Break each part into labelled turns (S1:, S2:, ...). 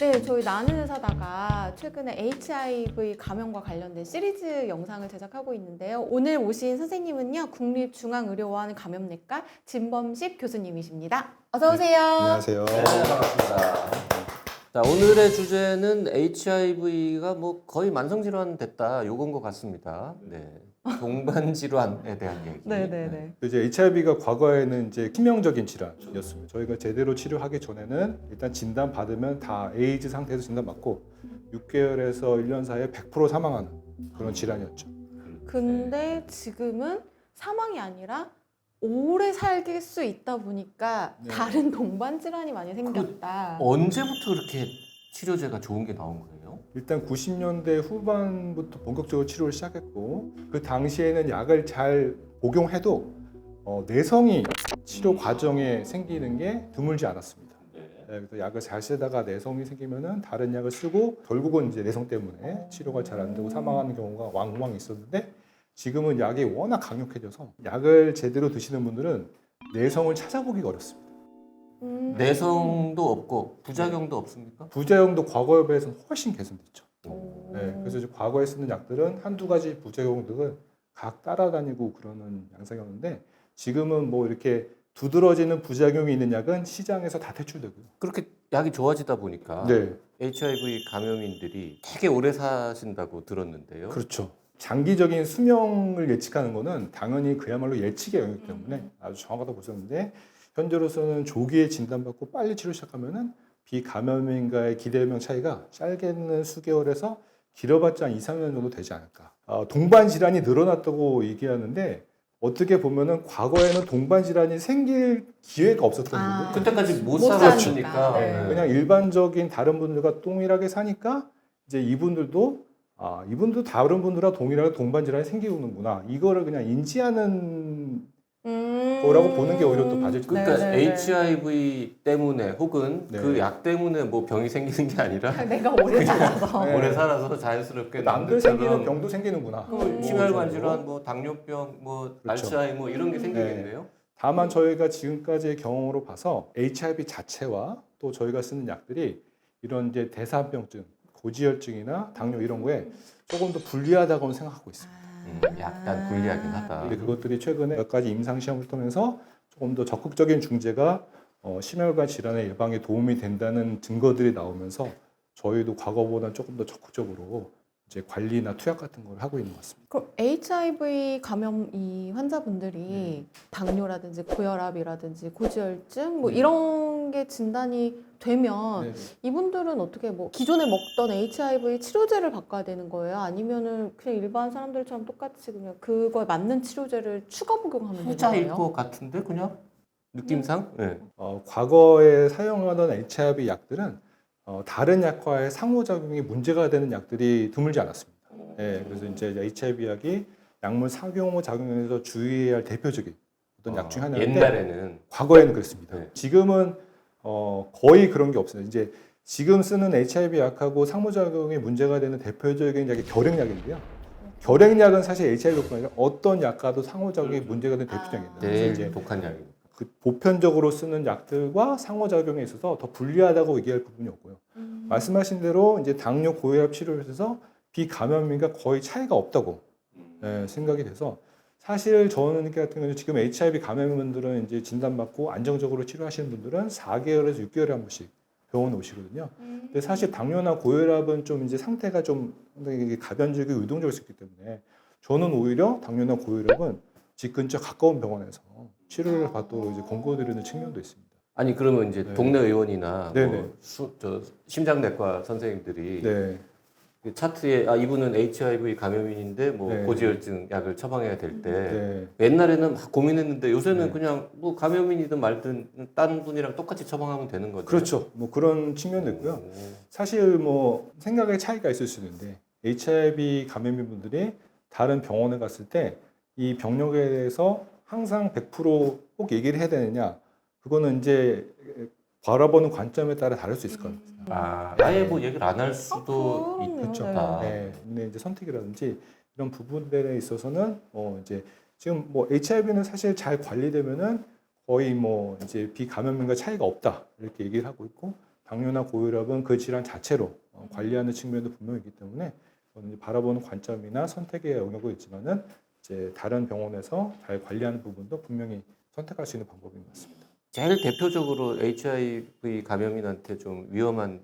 S1: 네, 저희 나는 의사다가 최근에 HIV 감염과 관련된 시리즈 영상을 제작하고 있는데요. 오늘 오신 선생님은요, 국립중앙의료원 감염내과 진범식 교수님이십니다. 어서 오세요.
S2: 안녕하세요.
S3: 네, 반갑습니다. 자, 오늘의 주제는 HIV가 뭐 거의 만성질환 됐다 요건 것 같습니다. 네. 동반질환에 대한 얘기.
S1: 네네네.
S2: 이제 HIV가 과거에는 이제 치명적인 질환이었습니다. 저희가 제대로 치료하기 전에는 일단 진단 받으면 다 에이즈 상태에서 진단 받고 6개월에서 1년 사이에 100% 사망하는 그런 질환이었죠.
S1: 근데 지금은 사망이 아니라 오래 살길 수 있다 보니까
S2: 네.
S1: 다른 동반 질환이 많이 생겼다.
S3: 언제부터 그렇게 치료제가 좋은 게 나온 거예요?
S2: 일단 90년대 후반부터 본격적으로 치료를 시작했고 그 당시에는 약을 잘 복용해도 내성이 치료 과정에 생기는 게 드물지 않았습니다. 그래서 약을 잘 쓰다가 내성이 생기면은 다른 약을 쓰고 결국은 이제 내성 때문에 치료가 잘 안 되고 사망하는 경우가 왕왕 있었는데 지금은 약이 워낙 강력해져서 약을 제대로 드시는 분들은 내성을 찾아보기가 어렵습니다.
S3: 내성도 없고 부작용도 없습니까?
S2: 부작용도 과거에 비해서는 훨씬 개선됐죠.
S1: 오.
S2: 네, 그래서 이제 과거에 쓰는 약들은 한두 가지 부작용들을 각 따라다니고 그러는 양상이었는데 지금은 뭐 이렇게 두드러지는 부작용이 있는 약은 시장에서 다 퇴출되고요.
S3: 그렇게 약이 좋아지다 보니까
S2: 네,
S3: HIV 감염인들이 되게 오래 사신다고 들었는데요.
S2: 그렇죠. 장기적인 수명을 예측하는 거는 당연히 그야말로 예측의 영역 때문에 아주 정확하다고 보셨는데 현재로서는 조기에 진단받고 빨리 치료 시작하면은 비감염인과의 기대명 차이가 짧게는 수개월에서 길어봤자 한 2, 3년 정도 되지 않을까. 동반 질환이 늘어났다고 얘기하는데 어떻게 보면은 과거에는 동반 질환이 생길 기회가 없었던 분들,
S3: 그때까지 못
S1: 못
S3: 살았으니까.
S1: 사니까.
S3: 네.
S2: 그냥 일반적인 다른 분들과 동일하게 사니까 이제 이분들도 다른 분들과 동일하게 동반 질환이 생기는구나. 이거를 그냥 인지하는 거라고 보는 게 오히려 또 맞을 것
S3: 그러니까
S1: 네네네.
S3: HIV 때문에 혹은
S2: 네.
S3: 그 약 때문에 뭐 병이 생기는 게 아니라
S1: 내가 오래 살아서.
S2: 네.
S3: 오래 살아서 자연스럽게
S2: 남들 생기는
S3: 남들처럼
S2: 병도 생기는구나.
S3: 그 심혈관 질환, 뭐 당뇨병, 뭐
S2: 그렇죠.
S3: 알츠하이머 이런 게 생기겠네요.
S2: 다만 저희가 지금까지의 경험으로 봐서 HIV 자체와 또 저희가 쓰는 약들이 이런 이제 대사증, 고지혈증이나 당뇨 이런 거에 조금 더 불리하다고 생각하고 있습니다.
S3: 약간 불리하긴 하다.
S2: 근데 그것들이 최근에 몇 가지 임상 시험을 통해서 조금 더 적극적인 중재가 심혈관 질환의 예방에 도움이 된다는 증거들이 나오면서 저희도 과거보다 조금 더 적극적으로 이제 관리나 투약 같은 걸 하고 있는 것 같습니다.
S1: 그럼 HIV 감염 이 환자분들이 당뇨라든지 고혈압이라든지 고지혈증 뭐 이런 게 진단이 되면
S2: 네.
S1: 이분들은 어떻게 뭐 기존에 먹던 HIV 치료제를 바꿔야 되는 거예요? 아니면은 그냥 일반 사람들처럼 똑같이 그냥 그거에 맞는 치료제를 추가 복용하면 되는
S3: 후자일
S1: 거예요?
S3: 것 같은데 그냥 느낌상. 네.
S2: 과거에 사용하던 HIV 약들은 다른 약과의 상호작용이 문제가 되는 약들이 드물지 않았습니다. 그래서 이제 HIV 약이 약물 상호작용에서 주의해야 할 대표적인 어떤 약 중 하나인데
S3: 옛날에는
S2: 과거에는 그랬습니다.
S3: 네.
S2: 지금은 거의 그런 게 없어요. 이제 지금 쓰는 HIV 약하고 상호작용이 문제가 되는 대표적인 약이 결핵약인데요. 결핵약은 사실 HIV뿐만 아니라 어떤 약과도 상호작용이 문제가 되는 대표적입니다. 그래서
S3: 제일
S2: 이제
S3: 독한 약입니다.
S2: 그 보편적으로 쓰는 약들과 상호작용에 있어서 더 불리하다고 얘기할 부분이 없고요. 말씀하신 대로 이제 당뇨 고혈압 치료를 해서 비감염인과 거의 차이가 없다고 생각이 돼서 사실 저는 같은 경우는 지금 HIV 감염분들은 이제 진단받고 안정적으로 치료하시는 분들은 4개월에서 6개월에 한 번씩 병원에 오시거든요. 근데 사실 당뇨나 고혈압은 좀 이제 상태가 좀 상당히 가변적이고 유동적일 수 있기 때문에 저는 오히려 당뇨나 고혈압은 집 근처 가까운 병원에서 치료를 받도록 이제 권고드리는 측면도 있습니다.
S3: 아니 그러면 이제
S2: 네.
S3: 동네 의원이나
S2: 네네.
S3: 뭐 저 심장내과 선생님들이
S2: 네,
S3: 그 차트에 이분은 HIV 감염인인데 뭐
S2: 네.
S3: 고지혈증 약을 처방해야 될 때
S2: 네,
S3: 옛날에는 막 고민했는데 요새는
S2: 네.
S3: 그냥 뭐 감염인이든 말든 다른 분이랑 똑같이 처방하면 되는 거죠.
S2: 그렇죠. 뭐 그런 측면도 있고요.
S3: 오.
S2: 사실 뭐 생각의 차이가 있을 수 있는데 HIV 감염인 분들이 다른 병원에 갔을 때 이 병력에 대해서 항상 100%꼭 얘기를 해야 되느냐 그거는 이제 바라보는 관점에 따라 다를 수 있을 것 같아요.
S3: 아예 뭐 얘기를 안 할 수도
S1: 그럼요.
S3: 있겠다.
S2: 네, 근데 이제 선택이라든지 이런 부분들에 있어서는 이제 지금 뭐 HIV는 사실 잘 관리되면은 거의 뭐 이제 비감염인과 차이가 없다 이렇게 얘기를 하고 있고 당뇨나 고혈압은 그 질환 자체로 관리하는 측면도 분명히 있기 때문에 저는 이제 바라보는 관점이나 선택에 영역이 있지만은 이제 다른 병원에서 잘 관리하는 부분도 분명히 선택할 수 있는 방법인 것 같습니다.
S3: 제일 대표적으로 HIV 감염인한테 좀 위험한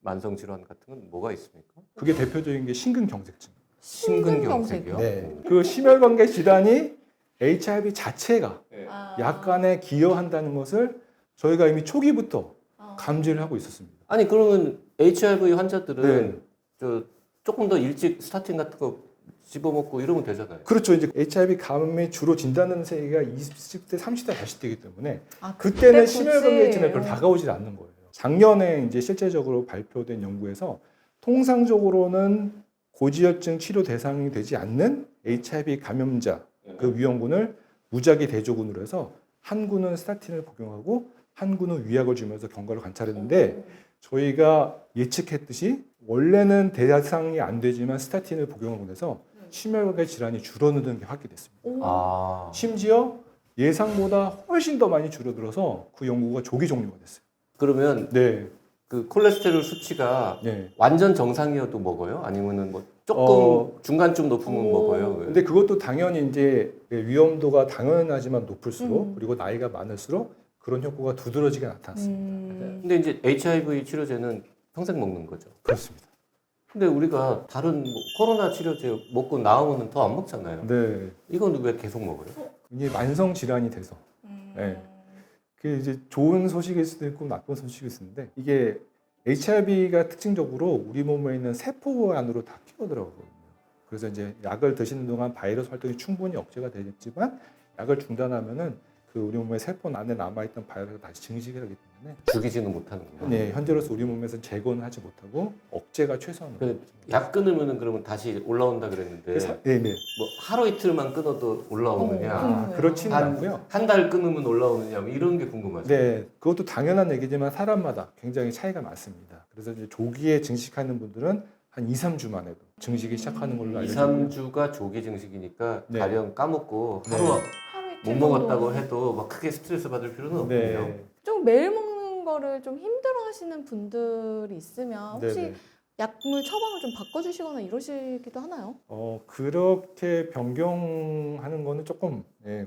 S3: 만성 질환 같은 건 뭐가 있습니까?
S2: 그게 대표적인 게 심근경색증.
S3: 심근경색이요?
S2: 네. 그 심혈관계 질환이 HIV 자체가
S1: 아.
S2: 약간의 기여한다는 것을 저희가 이미 초기부터
S1: 아.
S2: 감지를 하고 있었습니다.
S3: 아니 그러면 HIV 환자들은
S2: 네.
S3: 저 조금 더 일찍 스타틴 같은 거 집어먹고 이러면 되잖아요.
S2: 그렇죠. 이제 HIV 감염이 주로 진단하는 세기가 20대, 30대, 40대이기 때문에
S1: 아,
S2: 그때는
S1: 그때
S2: 심혈관계
S1: 굳이.
S2: 질환이 별로 다가오지 않는 거예요. 작년에 이제 실제적으로 발표된 연구에서 통상적으로는 고지혈증 치료 대상이 되지 않는 HIV 감염자 그 위험군을 무작위 대조군으로 해서 한 군은 스타틴을 복용하고 한 군은 위약을 주면서 경과를 관찰했는데 저희가 예측했듯이 원래는 대상이 안 되지만 스타틴을 복용하고 나서 심혈관계 질환이 줄어드는 게 확인됐습니다.
S1: 오.
S3: 아,
S2: 심지어 예상보다 훨씬 더 많이 줄어들어서 그 연구가 조기 종료가 됐어요.
S3: 그러면
S2: 네,
S3: 그 콜레스테롤 수치가
S2: 네.
S3: 완전 정상이어도 먹어요? 아니면은 뭐 조금 중간쯤 높으면
S1: 오.
S3: 먹어요?
S2: 근데 그것도 당연히 이제 위험도가 당연하지만 높을수록 그리고 나이가 많을수록 그런 효과가 두드러지게 나타났습니다.
S3: 근데 이제 HIV 치료제는 평생 먹는 거죠.
S2: 그렇습니다.
S3: 근데 우리가 다른 뭐 코로나 치료제 먹고 나오면 더 안 먹잖아요.
S2: 네,
S3: 이건 왜 계속 먹어요?
S2: 이게 만성 질환이 돼서 네. 그 이제 좋은 소식일 수도 있고 나쁜 소식일 수도 있는데 이게 HIV가 특징적으로 우리 몸에 있는 세포 안으로 다 끼어들어가거든요. 그래서 이제 약을 드시는 동안 바이러스 활동이 충분히 억제가 되겠지만 약을 중단하면은 그 우리 몸의 세포 안에 남아있던 바이러스가 다시 증식을 하기 때문에
S3: 죽이지는 못하는구나.
S2: 네, 현재로서 우리 몸에서 제거는 하지 못하고 억제가 최소한으로.
S3: 약 끊으면은 그러면 다시 올라온다 그랬는데
S2: 네, 네.
S3: 뭐 하루 이틀만 끊어도 올라오느냐,
S2: 아, 그렇지는 않고요.
S3: 한 달 끊으면 올라오느냐, 뭐 이런 게 궁금하죠.
S2: 네, 그것도 당연한 얘기지만 사람마다 굉장히 차이가 많습니다. 그래서 이제 조기에 증식하는 분들은 한 2, 3주 만에도 증식이 시작하는 걸로
S3: 2,
S2: 알려져 있고요.
S3: 3주가 조기 증식이니까
S2: 네.
S3: 가령 까먹고
S2: 네.
S3: 하루
S1: 하루
S3: 못
S1: 이틀
S3: 먹었다고
S1: 정도.
S3: 해도 막 크게 스트레스 받을 필요는 없군요.
S2: 네.
S1: 좀 매일 먹는 거를 좀 힘들어하시는 분들이 있으면 혹시
S2: 네네.
S1: 약물 처방을 좀 바꿔주시거나 이러시기도 하나요?
S2: 그렇게 변경하는 거는 조금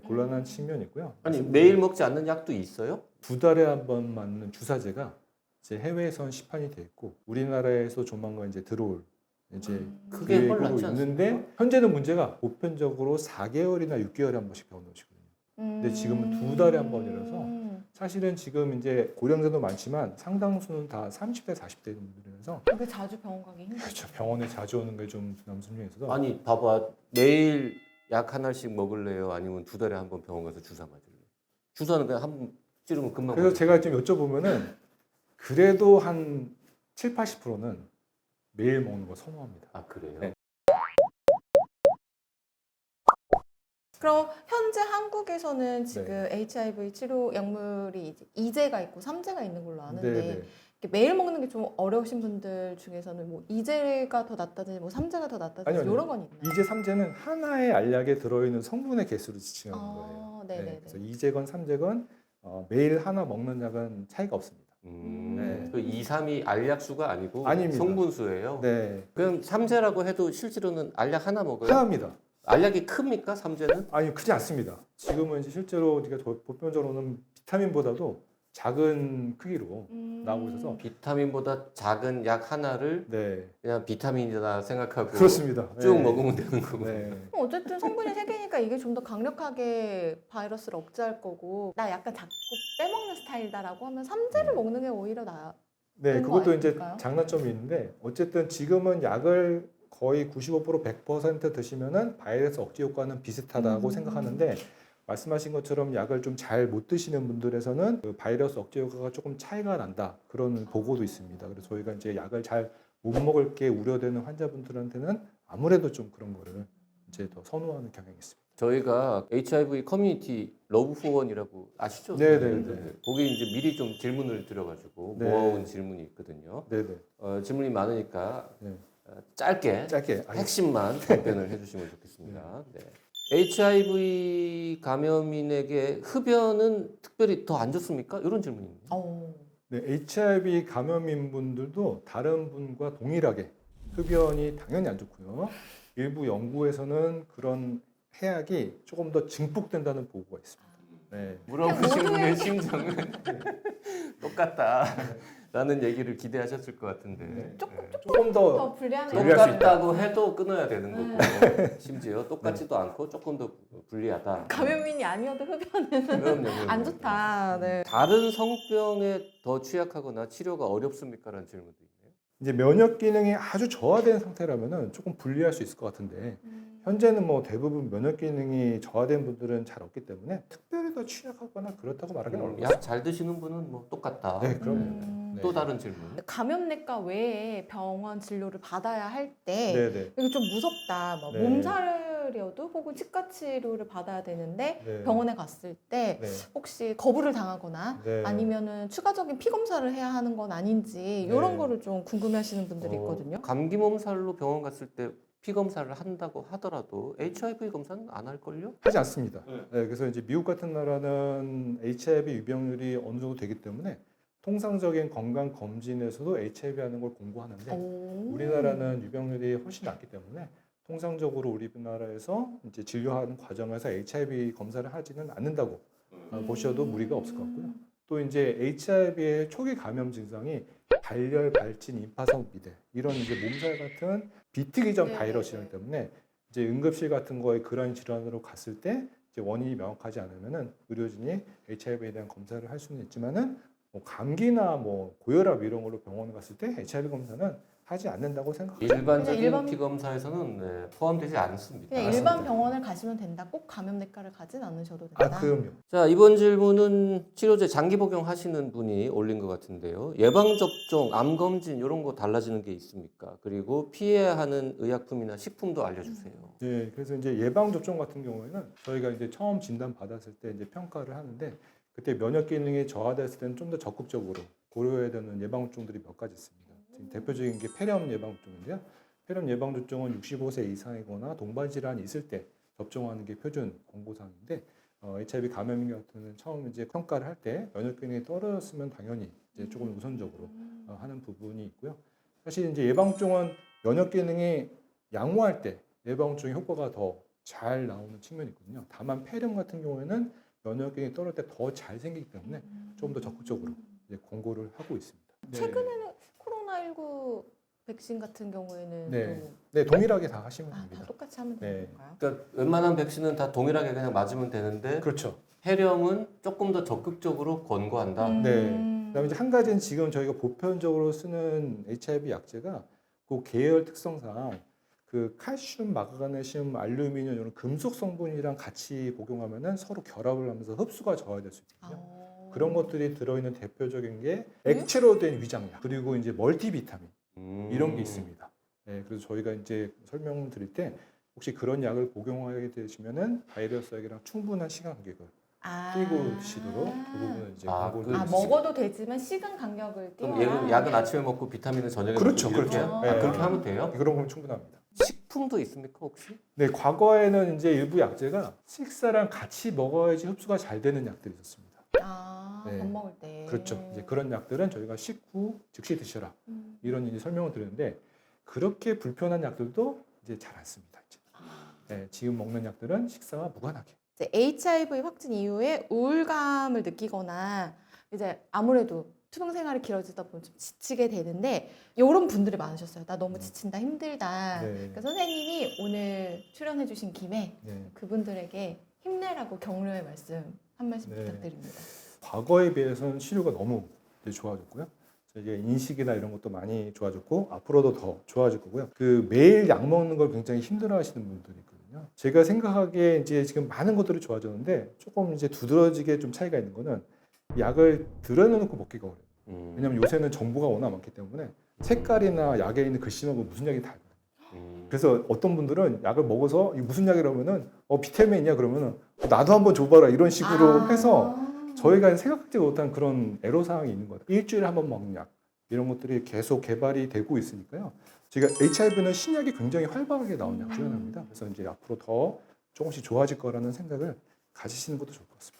S2: 곤란한 측면이고요.
S3: 아니 매일 먹지 않는 약도 있어요?
S2: 2달에 한 번 맞는 주사제가 이제 해외에선 시판이 돼 있고 우리나라에서 조만간 이제 들어올 이제
S3: 그게
S2: 계획으로
S3: 헐 낫지
S2: 있는데
S3: 않습니까?
S2: 현재는 문제가 보편적으로 4개월이나 6개월에 한 번씩 병원 오시거든요. 근데 지금은 2달에 한 번이라서 사실은 지금 이제 고령자도 많지만 상당수는 다 30대, 40대 분들이라서
S1: 그게 자주 병원 가기 힘들죠.
S2: 그렇죠. 병원에 자주 오는 게 좀 부담스러운 게 있어서
S3: 아니 봐봐 매일 약 하나씩 먹을래요? 아니면 2달에 한 번 병원 가서 주사 맞을래요? 주사는 그냥 한 번 찌르면 금방
S2: 그래서
S3: 맞을
S2: 제가 좀 여쭤보면은 그래도 한 7, 80%는 매일 먹는 거 선호합니다.
S3: 아 그래요?
S2: 네.
S1: 그럼 현재 한국에서는 지금 HIV 치료 약물이 이제 2제가 있고 3제가 있는 걸로 아는데
S2: 네네.
S1: 이렇게 매일 먹는 게 좀 어려우신 분들 중에서는 뭐 2제가 더 낫다든지 뭐 3제가 더 낫다든지
S2: 아니요, 아니요.
S1: 이런 건 있나요?
S2: 2제, 3제는 하나의 알약에 들어있는 성분의 개수를 지칭하는 거예요.
S1: 네네네.
S2: 그래서 2제건 3제건 매일 하나 먹는 약은 차이가 없습니다. 네.
S3: 그 2, 3이 알약수가 아니고
S2: 아닙니다.
S3: 성분수예요?
S2: 네,
S3: 그럼 3제라고 해도 실제로는 알약 하나 먹어요?
S2: 하나입니다.
S3: 알약이 큽니까 3제는?
S2: 아니 크지 않습니다. 지금은 이제 실제로 우리가 보편적으로는 비타민보다도 작은 크기로 나오고 있어서
S3: 비타민보다 작은 약 하나를
S2: 네
S3: 그냥 비타민이다 생각하고
S2: 그렇습니다.
S3: 쭉
S2: 네.
S3: 먹으면 되는 거고.
S2: 네.
S1: 어쨌든 성분이 3개니까 이게 좀 더 강력하게 바이러스를 억제할 거고 나 약간 자꾸 빼먹는 스타일이다라고 하면 3제를 먹는 게 오히려 나아.
S2: 네,
S1: 그런 거
S2: 그것도 이제
S1: 아닐까요?
S2: 장단점이 있는데 어쨌든 지금은 약을 거의 95% 100% 드시면은 바이러스 억제 효과는 비슷하다고 생각하는데 말씀하신 것처럼 약을 좀 잘 못 드시는 분들에서는 그 바이러스 억제 효과가 조금 차이가 난다 그런 보고도 있습니다. 그래서 저희가 이제 약을 잘 못 먹을 게 우려되는 환자분들한테는 아무래도 좀 그런 거를 이제 더 선호하는 경향이 있습니다.
S3: 저희가 HIV 커뮤니티 러브포원이라고 아시죠?
S2: 네네네.
S3: 거기 이제 미리 좀 질문을 드려가지고
S2: 네.
S3: 모아온 질문이 있거든요.
S2: 네네.
S3: 질문이 많으니까
S2: 네.
S3: 짧게
S2: 짧게
S3: 핵심만 답변을 해주시면 좋겠습니다. 네. HIV 감염인에게 흡연은 특별히 더 안 좋습니까? 이런 질문입니다.
S2: 네, HIV 감염인 분들도 다른 분과 동일하게 흡연이 당연히 안 좋고요. 일부 연구에서는 그런 해악이 조금 더 증폭된다는 보고가 있습니다. 네.
S3: 물어보신 분의 심정은 똑같다라는 얘기를 기대하셨을 것 같은데.
S2: 네.
S1: 조금
S2: 더
S1: 더 불리하네요.
S2: 불리할 수 있다.
S3: 똑같다고 해도 끊어야 되는 거고 심지어 똑같지도 않고 조금 더 불리하다.
S1: 감염인이 아니어도 흡연은
S3: 그럼요.
S1: 안 좋다. 네.
S3: 다른 성병에 더 취약하거나 치료가 어렵습니까라는 질문도 있네요.
S2: 이제 면역 기능이 아주 저하된 상태라면은 조금 불리할 수 있을 것 같은데 현재는 뭐 대부분 면역 기능이 저하된 분들은 잘 없기 때문에 특별히 더 취약하거나 그렇다고 말하기는 어렵습니다.
S3: 약 잘 드시는 분은 뭐 똑같다.
S2: 네, 그럼요. 네.
S3: 또 다른 질문.
S1: 감염내과 외에 병원 진료를 받아야 할 때
S2: 네, 네.
S1: 이거 좀 무섭다. 막
S2: 네.
S1: 몸살이어도 혹은 치과 치료를 받아야 되는데
S2: 네.
S1: 병원에 갔을 때
S2: 네.
S1: 혹시 거부를 당하거나
S2: 네.
S1: 아니면은 추가적인 피 검사를 해야 하는 건 아닌지 이런
S2: 네.
S1: 거를 좀 궁금해하시는 분들이 있거든요.
S3: 감기 몸살로 병원 갔을 때 피 검사를 한다고 하더라도 HIV 검사는 안 할걸요?
S2: 하지 않습니다.
S3: 네.
S2: 네, 그래서 이제 미국 같은 나라는 HIV 유병률이 어느 정도 되기 때문에 통상적인 건강 검진에서도 HIV 하는 걸 공고하는데
S1: 오.
S2: 우리나라는 유병률이 훨씬 낮기 때문에 통상적으로 우리나라에서 이제 진료하는 과정에서 HIV 검사를 하지는 않는다고 보셔도 무리가 없을 것 같고요. 또 이제 HIV의 초기 감염 증상이 발열, 발진, 임파선 비대 이런 이제 몸살 같은 비특이적
S1: 네.
S2: 바이러스이기 때문에 이제 응급실 같은 거에 그런 질환으로 갔을 때 이제 원인이 명확하지 않으면은 의료진이 HIV에 대한 검사를 할 수는 있지만은 뭐 감기나 뭐 고혈압 이런 걸로 병원에 갔을 때 HIV 검사는 하지 않는다고 생각합니다.
S3: 일반적인
S1: 일반-
S3: 피 검사에서는 네, 포함되지 않습니다.
S1: 그냥 일반 병원을 가시면 된다. 꼭 감염내과를 가진 않으셔도 된다.
S2: 아, 그럼요.
S3: 자, 이번 질문은 치료제 장기 복용하시는 분이 올린 것 같은데요. 예방 접종, 암 검진 이런 거 달라지는 게 있습니까? 그리고 피해야 하는 의약품이나 식품도 알려주세요.
S2: 네, 그래서 이제 예방 접종 같은 경우에는 저희가 이제 처음 진단 받았을 때 이제 평가를 하는데 그때 면역 기능이 저하됐을 때는 좀 더 적극적으로 고려해야 되는 예방 접종들이 몇 가지 있습니다. 지금 대표적인 게 폐렴 예방 접종인데요. 폐렴 예방 접종은 65세 이상이거나 동반 질환이 있을 때 접종하는 게 표준 권고사항인데 HIV 감염인 같은 처음 이제 평가를 할 때 면역 기능이 떨어졌으면 당연히 이제 조금 우선적으로 하는 부분이 있고요. 사실 이제 예방 접종은 면역 기능이 양호할 때 예방 접종의 효과가 더 잘 나오는 측면이 있거든요. 다만 폐렴 같은 경우에는 면역 기능이 떨어질 때 더 잘 생기기 때문에 조금 더 적극적으로 이제 권고를 하고 있습니다.
S1: 최근에는 코로나19 백신 같은 경우에는
S2: 네.
S1: 또
S2: 네, 동일하게 다 하시면
S1: 다
S2: 됩니다.
S1: 똑같이 하면
S2: 네.
S1: 되는 건가요?
S3: 그러니까 웬만한 백신은 다 동일하게 그냥 맞으면 되는데
S2: 그렇죠.
S3: 폐렴은 조금 더 적극적으로 권고한다.
S2: 네. 그다음에 이제 한 가지는 지금 저희가 보편적으로 쓰는 HIV 약제가 그 계열 특성상 그 칼슘, 마그네슘, 알루미늄 이런 금속 성분이랑 같이 복용하면은 서로 결합을 하면서 흡수가 저하될 수 있거든요. 그런 것들이 들어있는 대표적인 게 액체로 된 위장약 그리고 이제 멀티비타민 이런 게 있습니다. 네, 그래서 저희가 이제 설명을 드릴 때 혹시 그런 약을 복용하게 되시면은 바이러스약이랑 충분한 시간 간격을 끼고 드시도록 그 부분은 이제
S3: 아,
S2: 권고를
S3: 그
S2: 드리겠습니다.
S1: 먹어도 되지만 시간 간격을
S3: 그럼
S1: 띄워야
S3: 얘는 약은 아침에 먹고 비타민은 저녁에
S2: 그렇죠,
S3: 먹고 이렇게?
S2: 그렇죠.
S3: 아,
S2: 네.
S3: 그렇게 하면 돼요?
S2: 그런 거면 충분합니다.
S3: 식품도 있습니까 혹시?
S2: 네, 과거에는 이제 일부 약제가 식사랑 같이 먹어야지 흡수가 잘 되는 약들이 있었습니다. 네.
S1: 밥 먹을 때
S2: 그렇죠. 이제 그런 약들은 저희가 식후 즉시 드셔라 이런 이제 설명을 드렸는데 그렇게 불편한 약들도 이제 잘 안 씁니다. 이제. 네, 지금 먹는 약들은 식사와 무관하게.
S1: 이제 HIV 확진 이후에 우울감을 느끼거나 이제 아무래도 투병 생활이 길어지다 보면 좀 지치게 되는데 이런 분들이 많으셨어요. 나 너무 지친다, 힘들다.
S2: 네.
S1: 그러니까 선생님이 오늘 출연해주신 김에
S2: 네.
S1: 그분들에게 힘내라고 격려의 말씀 한 말씀
S2: 네.
S1: 부탁드립니다.
S2: 과거에 비해서는 치료가 너무 이제 좋아졌고요. 이게 인식이나 이런 것도 많이 좋아졌고 앞으로도 더 좋아질 거고요. 그 매일 약 먹는 걸 굉장히 힘들어하시는 분들이 있거든요. 제가 생각하기에 이제 지금 많은 것들이 좋아졌는데 조금 이제 두드러지게 좀 차이가 있는 거는 약을 들여놓고 먹기가 어려워요. 왜냐하면 요새는 정보가 워낙 많기 때문에 색깔이나 약에 있는 글씨만 무슨 약이 다 알거든요. 그래서 어떤 분들은 약을 먹어서 이게 무슨 약이라면은 비타민이냐 그러면은 나도 한번 줘봐라 이런 식으로 해서 저희가 생각하지 못한 그런 애로사항이 있는 것 같아요. 일주일에 한 번 먹는 약 이런 것들이 계속 개발이 되고 있으니까요. 제가 HIV는 신약이 굉장히 활발하게 나온 약 중 하나입니다. 그래서 이제 앞으로 더 조금씩 좋아질 거라는 생각을 가지시는 것도 좋을 것 같습니다.